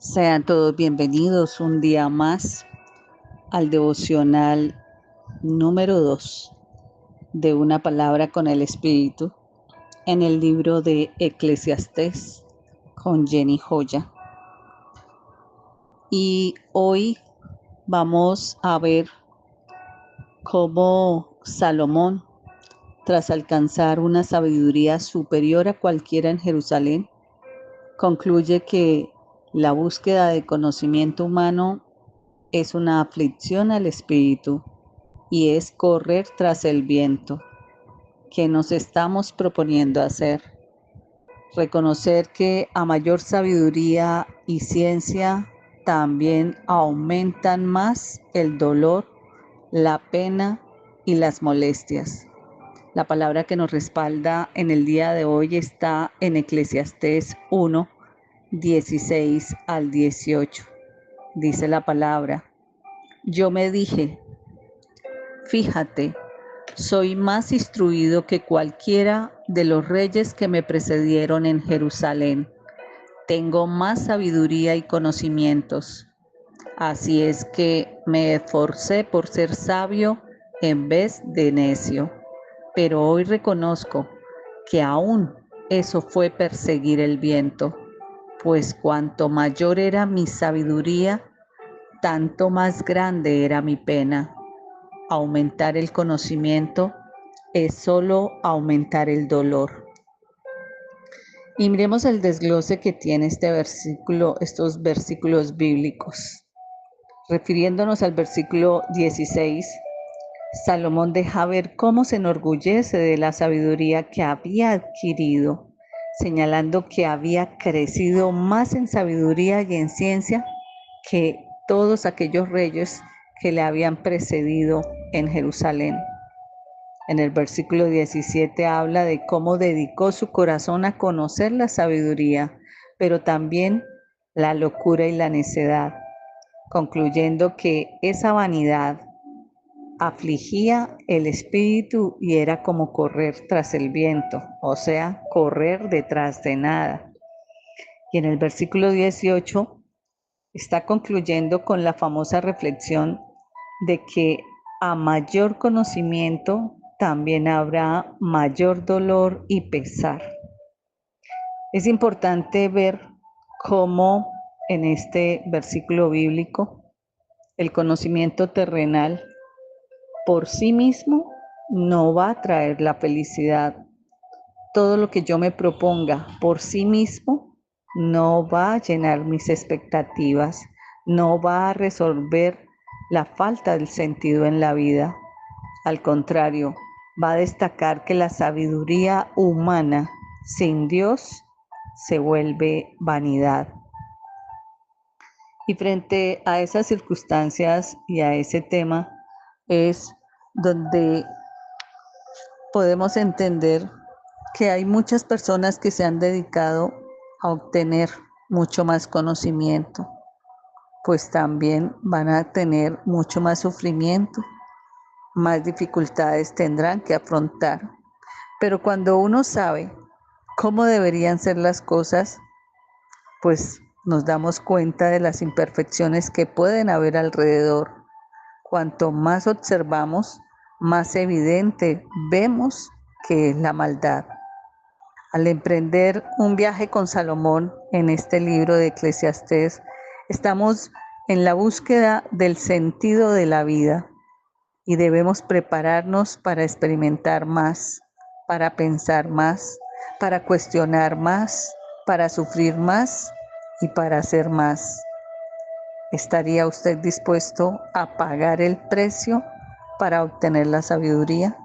Sean todos bienvenidos un día más al devocional número 2 de Una Palabra con el Espíritu en el libro de Eclesiastés con Jenny Joya. Y hoy vamos a ver cómo Salomón, tras alcanzar una sabiduría superior a cualquiera en Jerusalén, concluye que la búsqueda de conocimiento humano es una aflicción al espíritu y es correr tras el viento que nos estamos proponiendo hacer. Reconocer que a mayor sabiduría y ciencia también aumentan más el dolor, la pena y las molestias. La palabra que nos respalda en el día de hoy está en Eclesiastés 1, 16 al 18. Dice la palabra: yo me dije, fíjate, soy más instruido que cualquiera de los reyes que me precedieron en Jerusalén. Tengo más sabiduría y conocimientos. Así es que me esforcé por ser sabio en vez de necio. Pero hoy reconozco que aún eso fue perseguir el viento, pues cuanto mayor era mi sabiduría, tanto más grande era mi pena. Aumentar el conocimiento es solo aumentar el dolor. Y miremos el desglose que tiene este versículo, estos versículos bíblicos. Refiriéndonos al versículo 16, Salomón deja ver cómo se enorgullece de la sabiduría que había adquirido, señalando que había crecido más en sabiduría y en ciencia que todos aquellos reyes que le habían precedido en Jerusalén. En el versículo 17 habla de cómo dedicó su corazón a conocer la sabiduría, pero también la locura y la necedad, concluyendo que esa vanidad afligía el espíritu y era como correr tras el viento, o sea, correr detrás de nada. Y en el versículo 18 está concluyendo con la famosa reflexión de que a mayor conocimiento también habrá mayor dolor y pesar. Es importante ver cómo en este versículo bíblico el conocimiento terrenal por sí mismo no va a traer la felicidad. Todo lo que yo me proponga por sí mismo no va a llenar mis expectativas, no va a resolver la falta del sentido en la vida. Al contrario, va a destacar que la sabiduría humana sin Dios se vuelve vanidad. Y frente a esas circunstancias y a ese tema es donde podemos entender que hay muchas personas que se han dedicado a obtener mucho más conocimiento, pues también van a tener mucho más sufrimiento, más dificultades tendrán que afrontar. Pero cuando uno sabe cómo deberían ser las cosas, pues nos damos cuenta de las imperfecciones que pueden haber alrededor. Cuanto más observamos, más evidente vemos que es la maldad. Al emprender un viaje con Salomón en este libro de Eclesiastés, estamos en la búsqueda del sentido de la vida y debemos prepararnos para experimentar más, para pensar más, para cuestionar más, para sufrir más y para hacer más. ¿Estaría usted dispuesto a pagar el precio para obtener la sabiduría?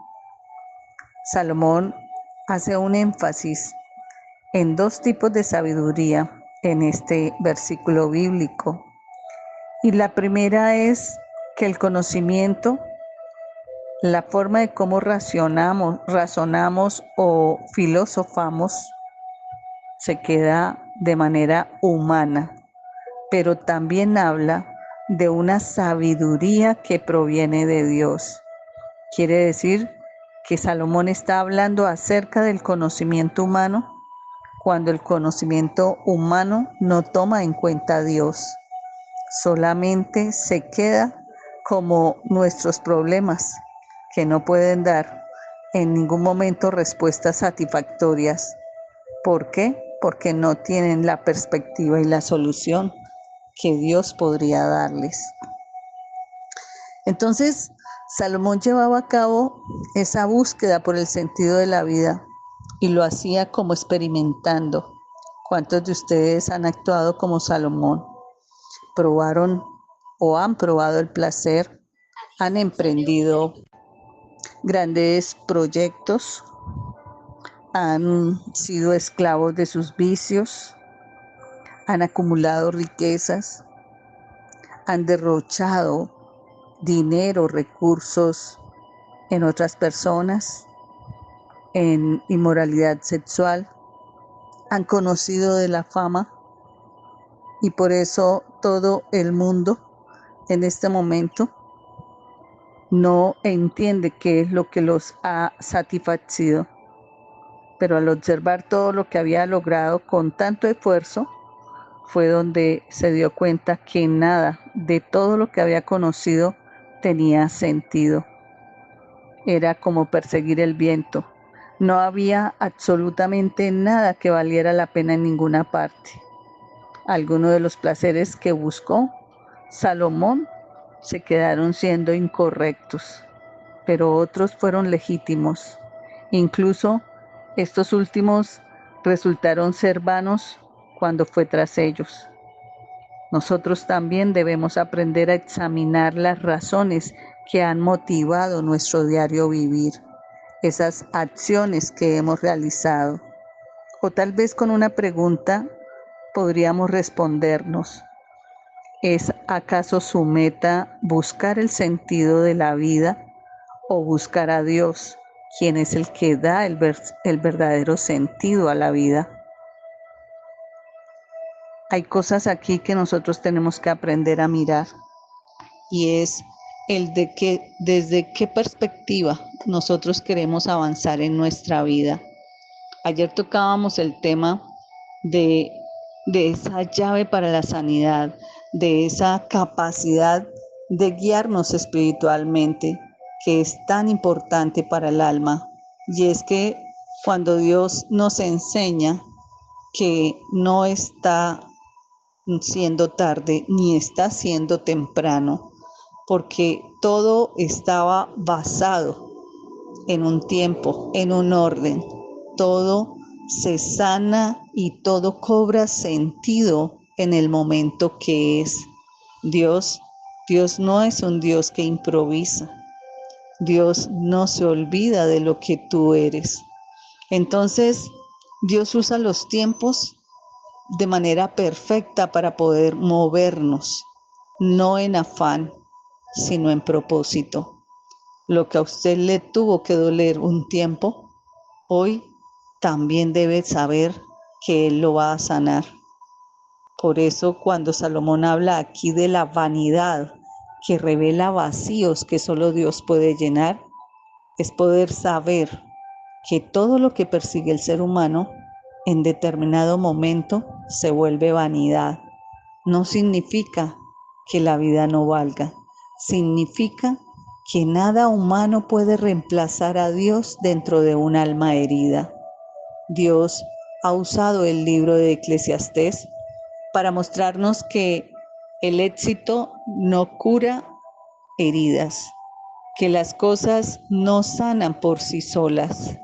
Salomón hace un énfasis en dos tipos de sabiduría en este versículo bíblico. Y la primera es que el conocimiento, la forma de cómo razonamos o filosofamos, se queda de manera humana, pero también habla de una sabiduría que proviene de Dios. Quiere decir que Salomón está hablando acerca del conocimiento humano cuando el conocimiento humano no toma en cuenta a Dios, solamente se queda como nuestros problemas, que no pueden dar en ningún momento respuestas satisfactorias. ¿Por qué? Porque no tienen la perspectiva y la solución que Dios podría darles. Entonces, Salomón llevaba a cabo esa búsqueda por el sentido de la vida y lo hacía como experimentando. ¿Cuántos de ustedes han actuado como Salomón? ¿Probaron o han probado el placer? ¿Han emprendido grandes proyectos? ¿Han sido esclavos de sus vicios? ¿Han acumulado riquezas? ¿Han derrochado dinero, recursos en otras personas, en inmoralidad sexual? ¿Han conocido de la fama? Y por eso todo el mundo en este momento no entiende qué es lo que los ha satisfacido. Pero al observar todo lo que había logrado con tanto esfuerzo, fue donde se dio cuenta que nada de todo lo que había conocido tenía sentido. Era como perseguir el viento. No había absolutamente nada que valiera la pena en ninguna parte. Algunos de los placeres que buscó Salomón se quedaron siendo incorrectos, pero otros fueron legítimos. Incluso estos últimos resultaron ser vanos cuando fue tras ellos. Nosotros también debemos aprender a examinar las razones que han motivado nuestro diario vivir, esas acciones que hemos realizado. O tal vez con una pregunta podríamos respondernos: ¿es acaso su meta buscar el sentido de la vida o buscar a Dios, quien es el que da el verdadero sentido a la vida? Hay cosas aquí que nosotros tenemos que aprender a mirar, y es el de que desde qué perspectiva nosotros queremos avanzar en nuestra vida. Ayer tocábamos el tema de, de esa llave para la sanidad, de esa capacidad de guiarnos espiritualmente, que es tan importante para el alma. Y es que cuando Dios nos enseña que no está siendo tarde ni está siendo temprano, porque todo estaba basado en un tiempo, en un orden. Todo se sana y todo cobra sentido en el momento que es. Dios, Dios no es un Dios que improvisa. Dios no se olvida de lo que tú eres. Entonces, Dios usa los tiempos de manera perfecta para poder movernos, no en afán, sino en propósito. Lo que a usted le tuvo que doler un tiempo, hoy también debe saber que Él lo va a sanar. Por eso cuando Salomón habla aquí de la vanidad que revela vacíos que solo Dios puede llenar, es poder saber que todo lo que persigue el ser humano en determinado momento se vuelve vanidad. No significa que la vida no valga, significa que nada humano puede reemplazar a Dios dentro de un alma herida. Dios ha usado el libro de Eclesiastés para mostrarnos que el éxito no cura heridas, que las cosas no sanan por sí solas,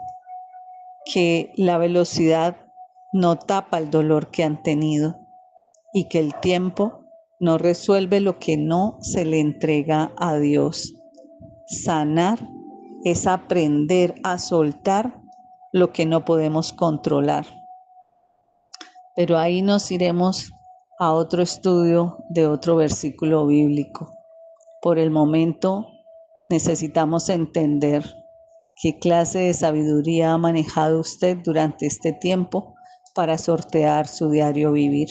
que la velocidad no tapa el dolor que han tenido y que el tiempo no resuelve lo que no se le entrega a Dios. Sanar es aprender a soltar lo que no podemos controlar. Pero ahí nos iremos a otro estudio de otro versículo bíblico. Por el momento necesitamos entender qué clase de sabiduría ha manejado usted durante este tiempo para sortear su diario vivir.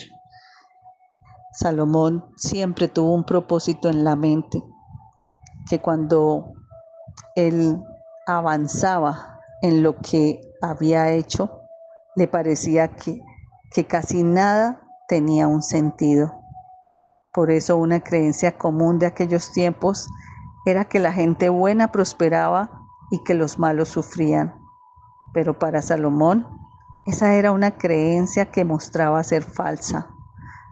Salomón siempre tuvo un propósito en la mente, que cuando él avanzaba en lo que había hecho, le parecía que casi nada tenía un sentido. Por eso una creencia común de aquellos tiempos era que la gente buena prosperaba y que los malos sufrían. Pero para Salomón, esa era una creencia que mostraba ser falsa.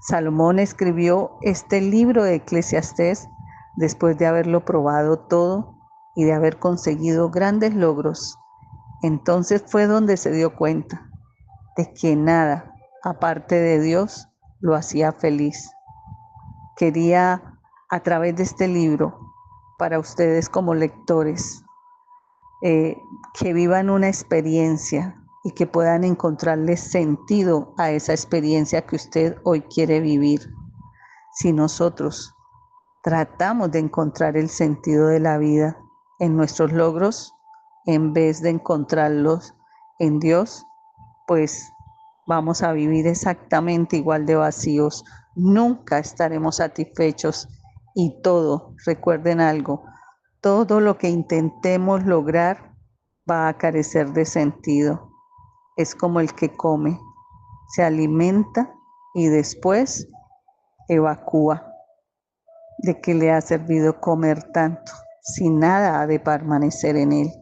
Salomón escribió este libro de Eclesiastés después de haberlo probado todo y de haber conseguido grandes logros. Entonces fue donde se dio cuenta de que nada, aparte de Dios, lo hacía feliz. Quería, a través de este libro, para ustedes como lectores, que vivan una experiencia y que puedan encontrarle sentido a esa experiencia que usted hoy quiere vivir. Si nosotros tratamos de encontrar el sentido de la vida en nuestros logros, en vez de encontrarlos en Dios, pues vamos a vivir exactamente igual de vacíos. Nunca estaremos satisfechos y todo, recuerden algo, todo lo que intentemos lograr va a carecer de sentido. Es como el que come, se alimenta y después evacúa. ¿De qué le ha servido comer tanto si nada ha de permanecer en él?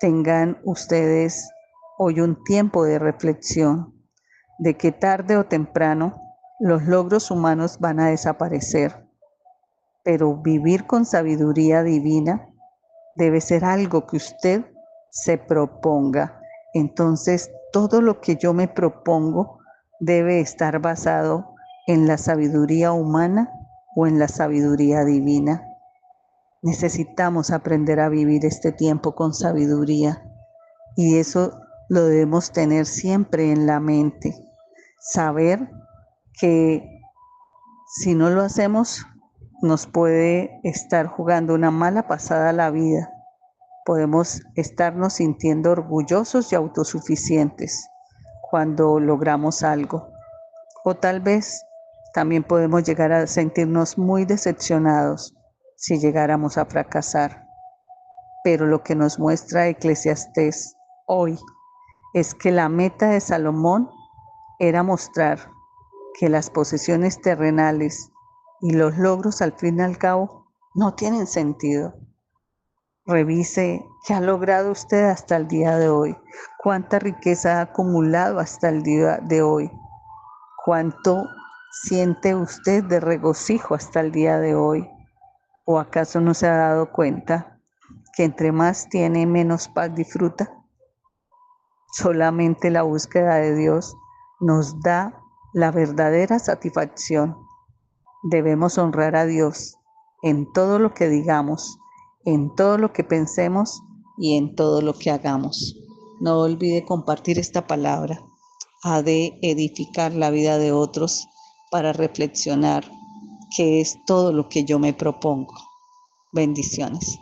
Tengan ustedes hoy un tiempo de reflexión de que tarde o temprano los logros humanos van a desaparecer, pero vivir con sabiduría divina debe ser algo que usted se proponga. Entonces, todo lo que yo me propongo debe estar basado en la sabiduría humana o en la sabiduría divina. Necesitamos aprender a vivir este tiempo con sabiduría y eso lo debemos tener siempre en la mente. Saber que si no lo hacemos, nos puede estar jugando una mala pasada a la vida. Podemos estarnos sintiendo orgullosos y autosuficientes cuando logramos algo. O tal vez también podemos llegar a sentirnos muy decepcionados si llegáramos a fracasar. Pero lo que nos muestra Eclesiastés hoy es que la meta de Salomón era mostrar que las posesiones terrenales y los logros al fin y al cabo no tienen sentido. Revise qué ha logrado usted hasta el día de hoy, cuánta riqueza ha acumulado hasta el día de hoy, cuánto siente usted de regocijo hasta el día de hoy. ¿O acaso no se ha dado cuenta que entre más tiene, menos paz disfruta? Solamente la búsqueda de Dios nos da la verdadera satisfacción. Debemos honrar a Dios en todo lo que digamos, en todo lo que pensemos y en todo lo que hagamos. No olvide compartir esta palabra. Ha de edificar la vida de otros para reflexionar qué es todo lo que yo me propongo. Bendiciones.